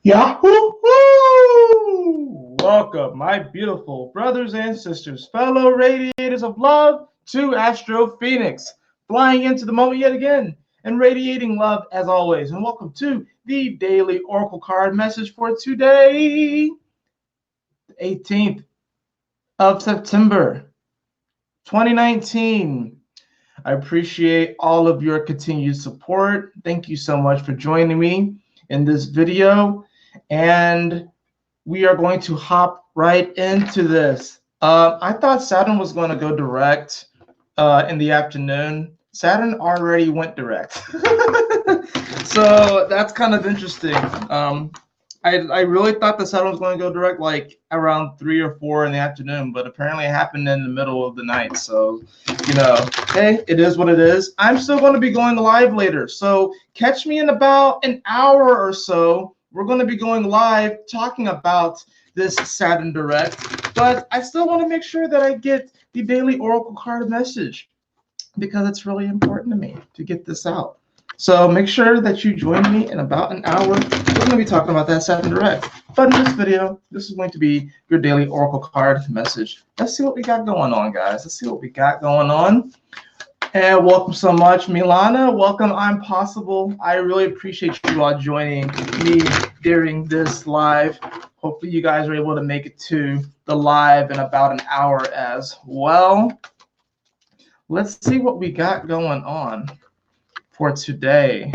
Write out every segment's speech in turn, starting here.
Yahoo! Welcome, my beautiful brothers and sisters, fellow radiators of love, to Astro Fenixx, flying into the moment yet again and radiating love as always. And welcome to the daily Oracle card message for today, 18th of September, 2019. I appreciate all of your continued support. Thank you so much for joining me in this video. And we are going to hop right into this. I thought Saturn was going to go direct in the afternoon. Saturn already went direct. So that's kind of interesting. I really thought the Saturn was going to go direct like around 3 or 4 in the afternoon, but apparently it happened in the middle of the night. So, hey, it is what it is. I'm still going to be going live later. So catch me in about an hour or so. We're going to be going live talking about this Saturn direct, but I still want to make sure that I get the daily Oracle card message because it's really important to me to get this out. So make sure that you join me in about an hour. We're going to be talking about that Saturn direct. But in this video, this is going to be your daily Oracle card message. Let's see what we got going on, guys. Let's see what we got going on. And welcome so much, Milana. Welcome, I'm Possible. I really appreciate you all joining me during this live. Hopefully you guys are able to make it to the live in about an hour as well. Let's see what we got going on for today.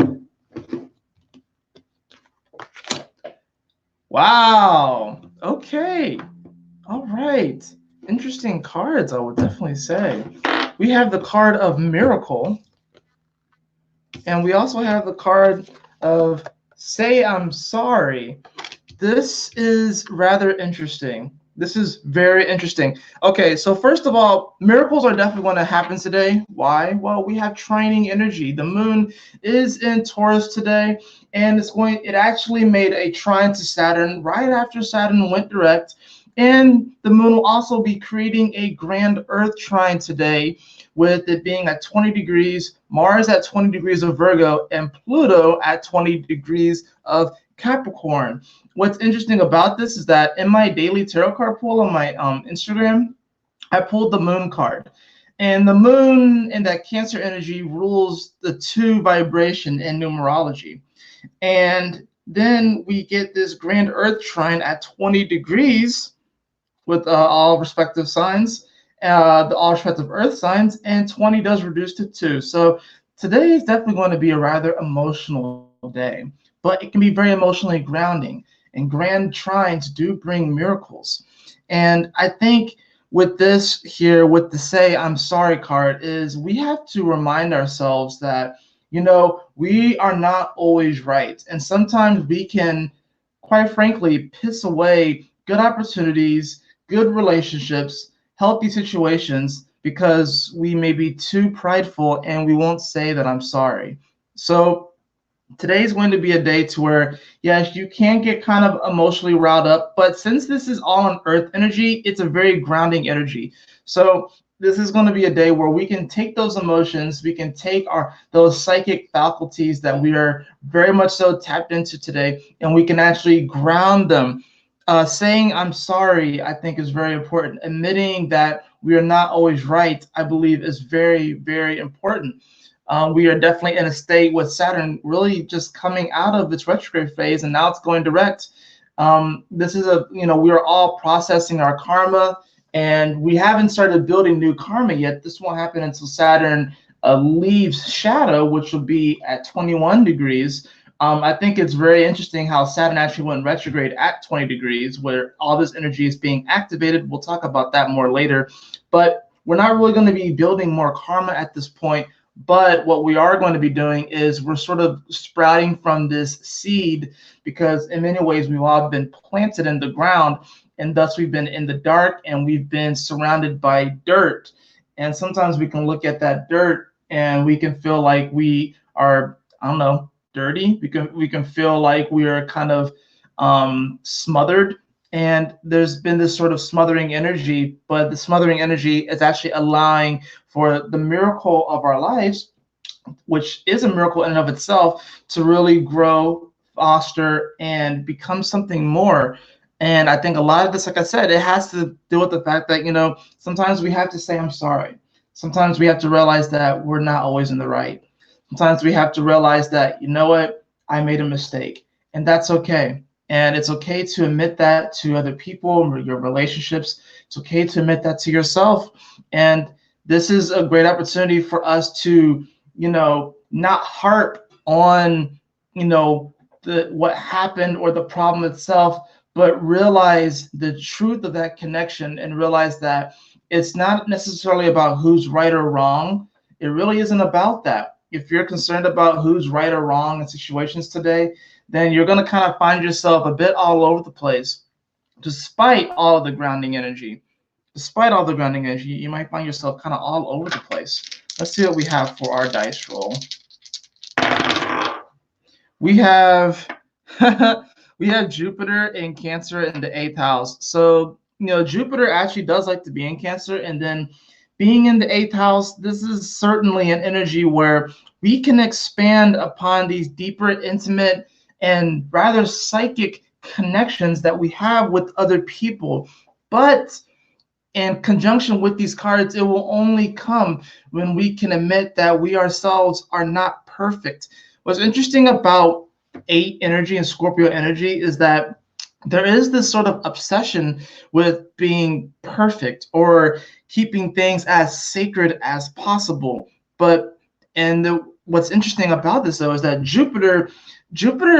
Wow. Okay. All right. Interesting cards, I would definitely say. We have the card of Miracle, and we also have the card of Say I'm Sorry. This is rather interesting. This is very interesting. Okay, so first of all, miracles are definitely going to happen today. Why? Well, we have trining energy. The moon is in Taurus today, and it actually made a trine to Saturn right after Saturn went direct. And the moon will also be creating a grand Earth trine today, with it being at 20 degrees, Mars at 20 degrees of Virgo, and Pluto at 20 degrees of Capricorn. What's interesting about this is that in my daily tarot card pool on my Instagram, I pulled the moon card. And the moon and that Cancer energy rules the 2 vibration in numerology. And then we get this grand Earth trine at 20 degrees with all respective signs, the all respective Earth signs, and 20 does reduce to 2. So today is definitely going to be a rather emotional day, but it can be very emotionally grounding. And grand trines do bring miracles. And I think with this here, with the Say I'm Sorry card, is we have to remind ourselves that, we are not always right. And sometimes we can, quite frankly, piss away good opportunities, good relationships, healthy situations because we may be too prideful and we won't say that I'm sorry. So today is going to be a day to where, yes, you can get kind of emotionally riled up, but since this is all on Earth energy, it's a very grounding energy. So this is going to be a day where we can take those emotions, we can take those psychic faculties that we are very much so tapped into today, and we can actually ground them. Saying I'm sorry, I think, is very important. Admitting that we are not always right, I believe, is very, very important. We are definitely in a state with Saturn really just coming out of its retrograde phase, and now it's going direct. This is we are all processing our karma, and we haven't started building new karma yet. This won't happen until Saturn leaves shadow, which will be at 21 degrees. I think it's very interesting how Saturn actually went retrograde at 20 degrees, where all this energy is being activated. We'll talk about that more later. But we're not really going to be building more karma at this point. But what we are going to be doing is we're sort of sprouting from this seed, because in many ways we've all been planted in the ground, and thus we've been in the dark and we've been surrounded by dirt. And sometimes we can look at that dirt and we can feel like we are, I don't know, dirty. We can feel like we are kind of smothered. And there's been this sort of smothering energy, but the smothering energy is actually allowing for the miracle of our lives, which is a miracle in and of itself, to really grow, foster and become something more. And I think a lot of this, like I said, it has to do with the fact that, you know, sometimes we have to say, I'm sorry. Sometimes we have to realize that we're not always in the right. Sometimes we have to realize that, you know what, I made a mistake, and that's okay. And it's okay to admit that to other people, your relationships. It's okay to admit that to yourself. And this is a great opportunity for us to, you know, not harp on, you know, what happened or the problem itself, but realize the truth of that connection and realize that it's not necessarily about who's right or wrong. It really isn't about that. If you're concerned about who's right or wrong in situations today, then you're going to kind of find yourself a bit all over the place, despite all of the grounding energy. Despite all the grounding energy, you might find yourself kind of all over the place. Let's see what we have for our dice roll. We have we have Jupiter in Cancer in the 8th house. So, you know, Jupiter actually does like to be in Cancer, and then being in the 8th house, this is certainly an energy where we can expand upon these deeper, intimate, and rather psychic connections that we have with other people. But in conjunction with these cards, it will only come when we can admit that we ourselves are not perfect. What's interesting about 8 energy and Scorpio energy is that there is this sort of obsession with being perfect or keeping things as sacred as possible. But what's interesting about this, though, is that Jupiter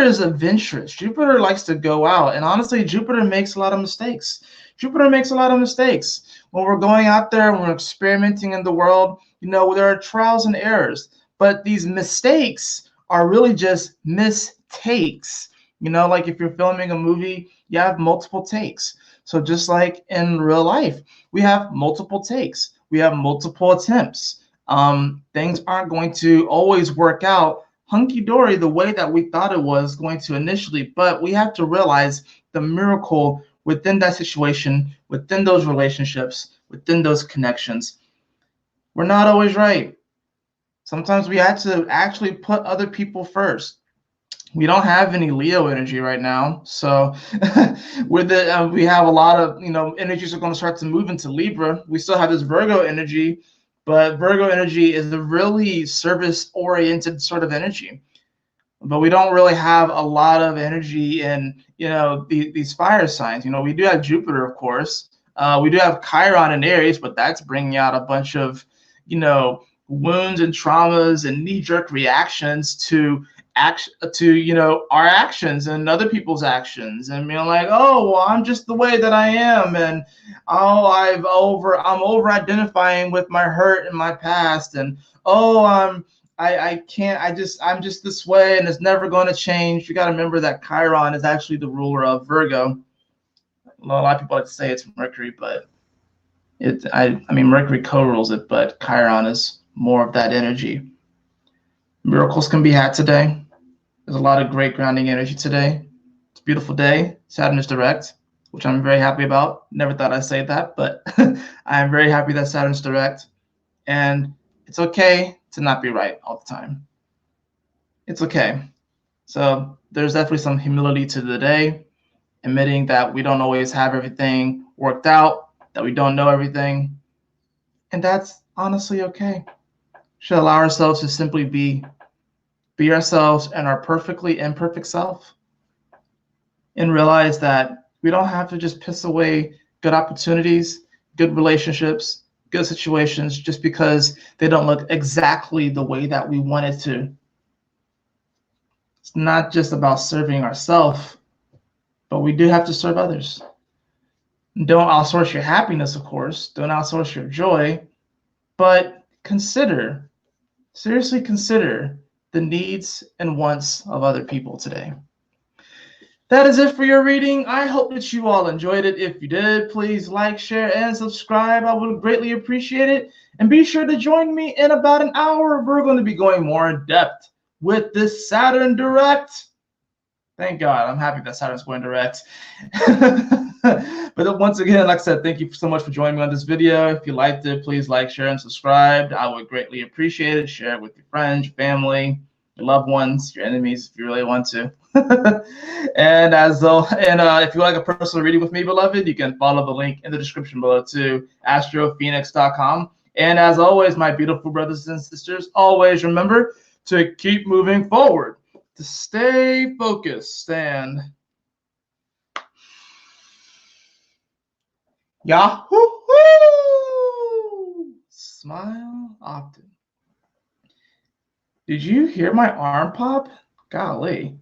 is adventurous. Jupiter likes to go out, and honestly, Jupiter makes a lot of mistakes. Jupiter makes a lot of mistakes. When we're going out there and we're experimenting in the world, you know, there are trials and errors, but these mistakes are really just mistakes. You know, like if you're filming a movie, you have multiple takes. So just like in real life, we have multiple takes. We have multiple attempts. Things aren't going to always work out hunky-dory the way that we thought it was going to initially, but we have to realize the miracle within that situation, within those relationships, within those connections. We're not always right. Sometimes we have to actually put other people first. We don't have any Leo energy right now, so we have a lot of, you know, energies are going to start to move into Libra. We still have this Virgo energy, but Virgo energy is a really service-oriented sort of energy. But we don't really have a lot of energy in, you know, these fire signs. You know, we do have Jupiter, of course. We do have Chiron in Aries, but that's bringing out a bunch of, you know, wounds and traumas and knee-jerk reactions to you know, our actions and other people's actions, and being like, oh, well, I'm just the way that I am, and oh, I'm over identifying with my hurt in my past, and oh, I'm just this way, and it's never going to change. You got to remember that Chiron is actually the ruler of Virgo. A lot of people like to say it's Mercury, but I mean Mercury co-rules it, but Chiron is more of that energy. Miracles can be had today. There's a lot of great grounding energy today. It's a beautiful day. Saturn is direct, which I'm very happy about. Never thought I'd say that, but I am very happy that Saturn's direct. And it's okay to not be right all the time. It's okay. So there's definitely some humility to the day, admitting that we don't always have everything worked out, that we don't know everything. And that's honestly okay. Should allow ourselves to simply be ourselves and our perfectly imperfect self, and realize that we don't have to just piss away good opportunities, good relationships, good situations just because they don't look exactly the way that we want it to. It's not just about serving ourselves, but we do have to serve others. Don't outsource your happiness, of course. Don't outsource your joy, but seriously consider the needs and wants of other people today. That is it for your reading. I hope that you all enjoyed it. If you did, please like, share, and subscribe. I would greatly appreciate it. And be sure to join me in about an hour. We're going to be going more in depth with this Saturn direct. Thank God. I'm happy that Saturn's going direct. But once again, like I said, thank you so much for joining me on this video. If you liked it, please like, share, and subscribe. I would greatly appreciate it. Share it with your friends, your family. your loved ones, your enemies, if you really want to. And if you like a personal reading with me, beloved, you can follow the link in the description below to astrofenixx.com. And as always, my beautiful brothers and sisters, always remember to keep moving forward, to stay focused, and Yahoo! Smile often. Did you hear my arm pop? Golly.